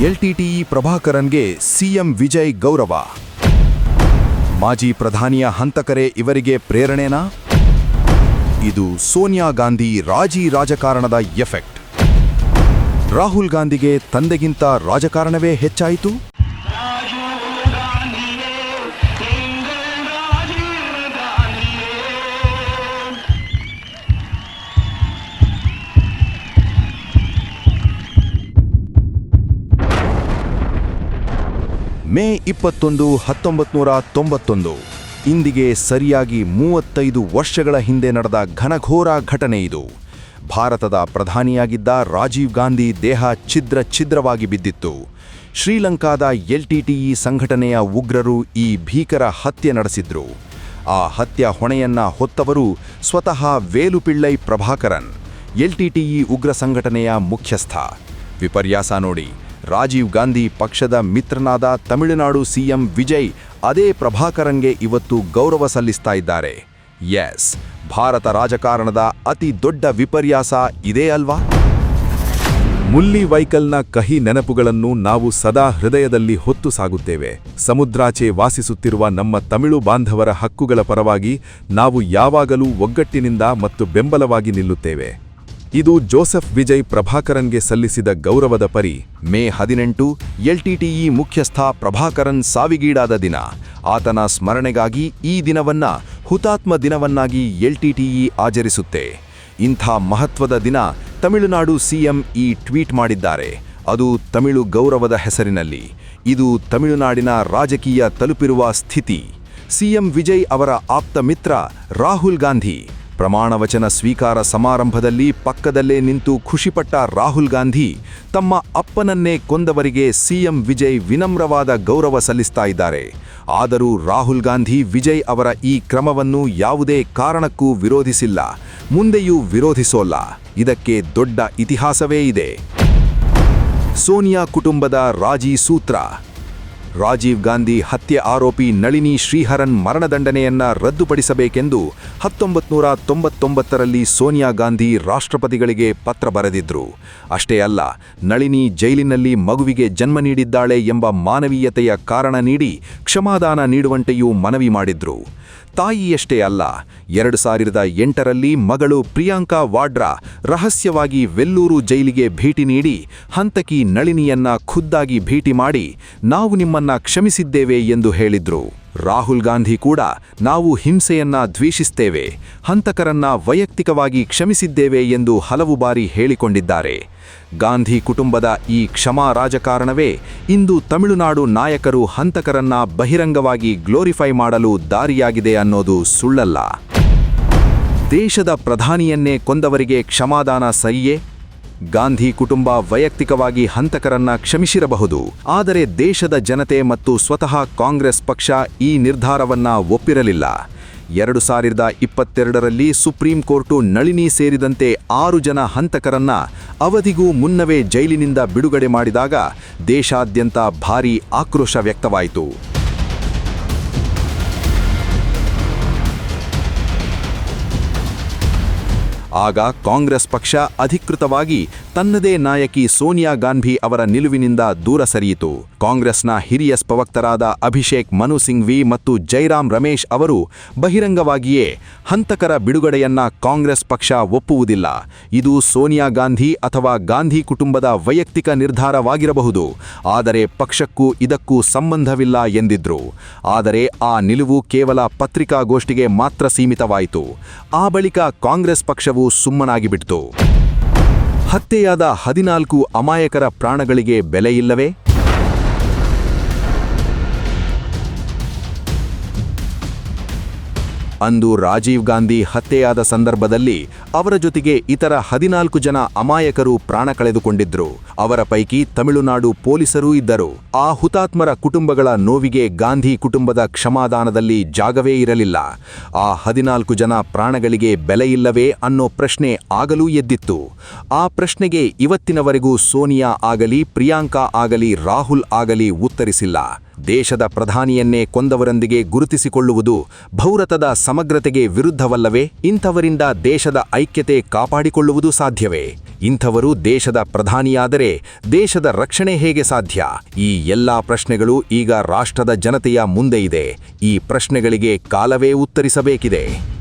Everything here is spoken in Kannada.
ಎಲ್ಟಿಟಿಇ ಪ್ರಭಾಕರನ್ಗೆ ಸಿಎಂ ವಿಜಯ್ ಗೌರವ. ಮಾಜಿ ಪ್ರಧಾನಿಯ ಹಂತಕರೇ ಇವರಿಗೆ ಪ್ರೇರಣೆನಾ? ಇದು ಸೋನಿಯಾ ಗಾಂಧಿ ರಾಜಿ ರಾಜಕಾರಣದ ಎಫೆಕ್ಟ್. ರಾಹುಲ್ ಗಾಂಧಿಗೆ ತಂದೆಗಿಂತ ರಾಜಕಾರಣವೇ ಹೆಚ್ಚಾಯಿತು. ಮೇ 21, 1991 ಇಂದಿಗೆ ಸರಿಯಾಗಿ 35 ವರ್ಷಗಳ ಹಿಂದೆ ನಡೆದ ಘನಘೋರ ಘಟನೆ ಇದು. ಭಾರತದ ಪ್ರಧಾನಿಯಾಗಿದ್ದ ರಾಜೀವ್ ಗಾಂಧಿ ದೇಹ ಛಿದ್ರವಾಗಿ ಬಿದ್ದಿತ್ತು. ಶ್ರೀಲಂಕಾದ ಎಲ್ಟಿಟಿಇ ಸಂಘಟನೆಯ ಉಗ್ರರು ಈ ಭೀಕರ ಹತ್ಯೆ ನಡೆಸಿದ್ರು. ಆ ಹತ್ಯೆ ಹೊಣೆಯನ್ನ ಹೊತ್ತವರು ಸ್ವತಃ ವೇಲುಪಿಳ್ಳೈ ಪ್ರಭಾಕರನ್, ಎಲ್ಟಿಟಿಇ ಉಗ್ರ ಸಂಘಟನೆಯ ಮುಖ್ಯಸ್ಥ. ವಿಪರ್ಯಾಸ ನೋಡಿ, ರಾಜೀವ್ ಗಾಂಧಿ ಪಕ್ಷದ ಮಿತ್ರನಾದ ತಮಿಳುನಾಡು ಸಿಎಂ ವಿಜಯ್ ಅದೇ ಪ್ರಭಾಕರನ್ಗೆ ಇವತ್ತು ಗೌರವ ಸಲ್ಲಿಸ್ತಾ ಇದ್ದಾರೆ. ಎಸ್, ಭಾರತ ರಾಜಕಾರಣದ ಅತಿ ದೊಡ್ಡ ವಿಪರ್ಯಾಸ ಇದೇ ಅಲ್ವಾ? ಮುಲ್ಲಿ ವೈಕಲ್ನ ಕಹಿ ನೆನಪುಗಳನ್ನು ನಾವು ಸದಾ ಹೃದಯದಲ್ಲಿ ಹೊತ್ತು ಸಾಗುತ್ತೇವೆ. ಸಮುದ್ರಾಚೆ ವಾಸಿಸುತ್ತಿರುವ ನಮ್ಮ ತಮಿಳು ಬಾಂಧವರ ಹಕ್ಕುಗಳ ಪರವಾಗಿ ನಾವು ಯಾವಾಗಲೂ ಒಗ್ಗಟ್ಟಿನಿಂದ ಮತ್ತು ಬೆಂಬಲವಾಗಿ ನಿಲ್ಲುತ್ತೇವೆ. ಇದು ಜೋಸೆಫ್ ವಿಜಯ್ ಪ್ರಭಾಕರನ್ಗೆ ಸಲ್ಲಿಸಿದ ಗೌರವದ ಪರಿ. ಮೇ 18 ಎಲ್ಟಿಟಿಇ ಮುಖ್ಯಸ್ಥ ಪ್ರಭಾಕರನ್ ಸಾವಿಗೀಡಾದ ದಿನ. ಆತನ ಸ್ಮರಣೆಗಾಗಿ ಈ ದಿನವನ್ನ ಹುತಾತ್ಮ ದಿನವನ್ನಾಗಿ ಎಲ್ಟಿಟಿಇ ಆಚರಿಸುತ್ತೆ. ಇಂಥ ಮಹತ್ವದ ದಿನ ತಮಿಳುನಾಡು ಸಿಎಂ ಈ ಟ್ವೀಟ್ ಮಾಡಿದ್ದಾರೆ. ಅದು ತಮಿಳು ಗೌರವದ ಹೆಸರಿನಲ್ಲಿ. ಇದು ತಮಿಳುನಾಡಿನ ರಾಜಕೀಯ ತಲುಪಿರುವ ಸ್ಥಿತಿ. ಸಿಎಂ ವಿಜಯ್ ಅವರ ಆಪ್ತ ಮಿತ್ರ ರಾಹುಲ್ ಗಾಂಧಿ ಪ್ರಮಾಣವಚನ ಸ್ವೀಕಾರ ಸಮಾರಂಭದಲ್ಲಿ ಪಕ್ಕದಲ್ಲೇ ನಿಂತು ಖುಷಿಪಟ್ಟ ರಾಹುಲ್ ಗಾಂಧಿ ತಮ್ಮ ಅಪ್ಪನನ್ನೇ ಕೊಂದವರಿಗೆ ಸಿಎಂ ವಿಜಯ್ ವಿನಮ್ರವಾದ ಗೌರವ ಸಲ್ಲಿಸ್ತಾ ಇದ್ದಾರೆ. ಆದರೂ ರಾಹುಲ್ ಗಾಂಧಿ ವಿಜಯ್ ಅವರ ಈ ಕ್ರಮವನ್ನು ಯಾವುದೇ ಕಾರಣಕ್ಕೂ ವಿರೋಧಿಸಿಲ್ಲ, ಮುಂದೆಯೂ ವಿರೋಧಿಸೋಲ್ಲ. ಇದಕ್ಕೆ ದೊಡ್ಡ ಇತಿಹಾಸವೇ ಇದೆ. ಸೋನಿಯಾ ಕುಟುಂಬದ ರಾಜಿ ಸೂತ್ರ. ರಾಜೀವ್ ಗಾಂಧಿ ಹತ್ಯೆ ಆರೋಪಿ ನಳಿನಿ ಶ್ರೀಹರನ್ ಮರಣದಂಡನೆಯನ್ನ ರದ್ದುಪಡಿಸಬೇಕೆಂದು 1999ರಲ್ಲಿ ಸೋನಿಯಾ ಗಾಂಧಿ ರಾಷ್ಟ್ರಪತಿಗಳಿಗೆ ಪತ್ರ ಬರೆದಿದ್ರು. ಅಷ್ಟೇ ಅಲ್ಲ, ನಳಿನಿ ಜೈಲಿನಲ್ಲಿ ಮಗುವಿಗೆ ಜನ್ಮ ನೀಡಿದ್ದಾಳೆ ಎಂಬ ಮಾನವೀಯತೆಯ ಕಾರಣ ನೀಡಿ ಕ್ಷಮಾದಾನ ನೀಡುವಂತೆಯೂ ಮನವಿ ಮಾಡಿದ್ರು. ತಾಯಿಯಷ್ಟೇ ಅಲ್ಲ, 2008ರಲ್ಲಿ ಮಗಳು ಪ್ರಿಯಾಂಕಾ ವಾಡ್ರಾ ರಹಸ್ಯವಾಗಿ ವೆಲ್ಲೂರು ಜೈಲಿಗೆ ಭೇಟಿ ನೀಡಿ ಹಂತಕಿ ನಳಿನಿಯನ್ನ ಖುದ್ದಾಗಿ ಭೇಟಿ ಮಾಡಿ ನಾವು ನಿಮ್ಮನ್ನ ಕ್ಷಮಿಸಿದ್ದೇವೆ ಎಂದು ಹೇಳಿದ್ರು. ರಾಹುಲ್ ಗಾಂಧಿ ಕೂಡ ನಾವು ಹಿಂಸೆಯನ್ನ ದ್ವೇಷಿಸ್ತೇವೆ, ಹಂತಕರನ್ನ ವೈಯಕ್ತಿಕವಾಗಿ ಕ್ಷಮಿಸಿದ್ದೇವೆ ಎಂದು ಹಲವು ಬಾರಿ ಹೇಳಿಕೊಂಡಿದ್ದಾರೆ. ಗಾಂಧಿ ಕುಟುಂಬದ ಈ ಕ್ಷಮಾ ರಾಜಕಾರಣವೇ ಇಂದು ತಮಿಳುನಾಡು ನಾಯಕರು ಹಂತಕರನ್ನ ಬಹಿರಂಗವಾಗಿ ಗ್ಲೋರಿಫೈ ಮಾಡಲು ದಾರಿಯಾಗಿದೆ ಅನ್ನೋದು ಸುಳ್ಳಲ್ಲ. ದೇಶದ ಪ್ರಧಾನಿಯನ್ನೇ ಕೊಂದವರಿಗೆ ಕ್ಷಮಾದಾನ ಸರಿಯೇ? ಗಾಂಧಿ ಕುಟುಂಬ ವೈಯಕ್ತಿಕವಾಗಿ ಹಂತಕರನ್ನ ಕ್ಷಮಿಸಿರಬಹುದು, ಆದರೆ ದೇಶದ ಜನತೆ ಮತ್ತು ಸ್ವತಃ ಕಾಂಗ್ರೆಸ್ ಪಕ್ಷ ಈ ನಿರ್ಧಾರವನ್ನ ಒಪ್ಪಿರಲಿಲ್ಲ. 2022ರಲ್ಲಿ ಸುಪ್ರೀಂ ಕೋರ್ಟು ನಳಿನಿ ಸೇರಿದಂತೆ 6 ಜನ ಹಂತಕರನ್ನ ಅವಧಿಗೂ ಮುನ್ನವೇ ಜೈಲಿನಿಂದ ಬಿಡುಗಡೆ ಮಾಡಿದಾಗ ದೇಶಾದ್ಯಂತ ಭಾರೀ ಆಕ್ರೋಶ ವ್ಯಕ್ತವಾಯಿತು. ಆಗ ಕಾಂಗ್ರೆಸ್ ಪಕ್ಷ ಅಧಿಕೃತವಾಗಿ ತನ್ನದೇ ನಾಯಕಿ ಸೋನಿಯಾ ಗಾಂಧಿ ಅವರ ನಿಲುವಿನಿಂದ ದೂರ ಸರಿಯಿತು. ಕಾಂಗ್ರೆಸ್ನ ಹಿರಿಯ ಪ್ರವಕ್ತರಾದ ಅಭಿಷೇಕ್ ಮನು ಸಿಂಘ್ವಿ ಮತ್ತು ಜೈರಾಮ್ ರಮೇಶ್ ಅವರು ಬಹಿರಂಗವಾಗಿಯೇ ಹಂತಕರ ಬಿಡುಗಡೆಯನ್ನ ಕಾಂಗ್ರೆಸ್ ಪಕ್ಷ ಒಪ್ಪುವುದಿಲ್ಲ, ಇದು ಸೋನಿಯಾ ಗಾಂಧಿ ಅಥವಾ ಗಾಂಧಿ ಕುಟುಂಬದ ವೈಯಕ್ತಿಕ ನಿರ್ಧಾರವಾಗಿರಬಹುದು, ಆದರೆ ಪಕ್ಷಕ್ಕೂ ಇದಕ್ಕೂ ಸಂಬಂಧವಿಲ್ಲ ಎಂದಿದ್ರು. ಆದರೆ ಆ ನಿಲುವು ಕೇವಲ ಪತ್ರಿಕಾಗೋಷ್ಠಿಗೆ ಮಾತ್ರ ಸೀಮಿತವಾಯಿತು. ಆ ಬಳಿಕ ಕಾಂಗ್ರೆಸ್ ಪಕ್ಷವು ಸುಮ್ಮನಾಗಿಬಿಡ್ತು. ಹತ್ಯೆಯಾದ 14 ಅಮಾಯಕರ ಪ್ರಾಣಗಳಿಗೆ ಬೆಲೆಯಿಲ್ಲವೇ? ಅಂದು ರಾಜೀವ್ ಗಾಂಧಿ ಹತ್ಯೆಯಾದ ಸಂದರ್ಭದಲ್ಲಿ ಅವರ ಜೊತೆಗೆ ಇತರ 14 ಜನ ಅಮಾಯಕರು ಪ್ರಾಣ ಕಳೆದುಕೊಂಡಿದ್ರು. ಅವರ ಪೈಕಿ ತಮಿಳುನಾಡು ಪೊಲೀಸರೂ ಇದ್ದರು. ಆ ಹುತಾತ್ಮರ ಕುಟುಂಬಗಳ ನೋವಿಗೆ ಗಾಂಧಿ ಕುಟುಂಬದ ಕ್ಷಮಾದಾನದಲ್ಲಿ ಜಾಗವೇ ಇರಲಿಲ್ಲ. ಆ 14 ಜನ ಪ್ರಾಣಗಳಿಗೆ ಬೆಲೆಯಿಲ್ಲವೇ ಅನ್ನೋ ಪ್ರಶ್ನೆ ಆಗಲೂ ಎದ್ದಿತ್ತು. ಆ ಪ್ರಶ್ನೆಗೆ ಇವತ್ತಿನವರೆಗೂ ಸೋನಿಯಾ ಆಗಲಿ, ಪ್ರಿಯಾಂಕಾ ಆಗಲಿ, ರಾಹುಲ್ ಆಗಲಿ ಉತ್ತರಿಸಿಲ್ಲ. ದೇಶದ ಪ್ರಧಾನಿಯನ್ನೇ ಕೊಂದವರೊಂದಿಗೆ ಗುರುತಿಸಿಕೊಳ್ಳುವುದು ಭಾರತದ ಸಮಗ್ರತೆಗೆ ವಿರುದ್ಧವಲ್ಲವೇ? ಇಂಥವರಿಂದ ದೇಶದ ಐಕ್ಯತೆ ಕಾಪಾಡಿಕೊಳ್ಳುವುದು ಸಾಧ್ಯವೇ? ಇಂಥವರು ದೇಶದ ಪ್ರಧಾನಿಯಾದರೆ ದೇಶದ ರಕ್ಷಣೆ ಹೇಗೆ ಸಾಧ್ಯ? ಈ ಎಲ್ಲಾ ಪ್ರಶ್ನೆಗಳು ಈಗ ರಾಷ್ಟ್ರದ ಜನತೆಯ ಮುಂದೆ ಇದೆ. ಈ ಪ್ರಶ್ನೆಗಳಿಗೆ ಕಾಲವೇ ಉತ್ತರಿಸಬೇಕಿದೆ.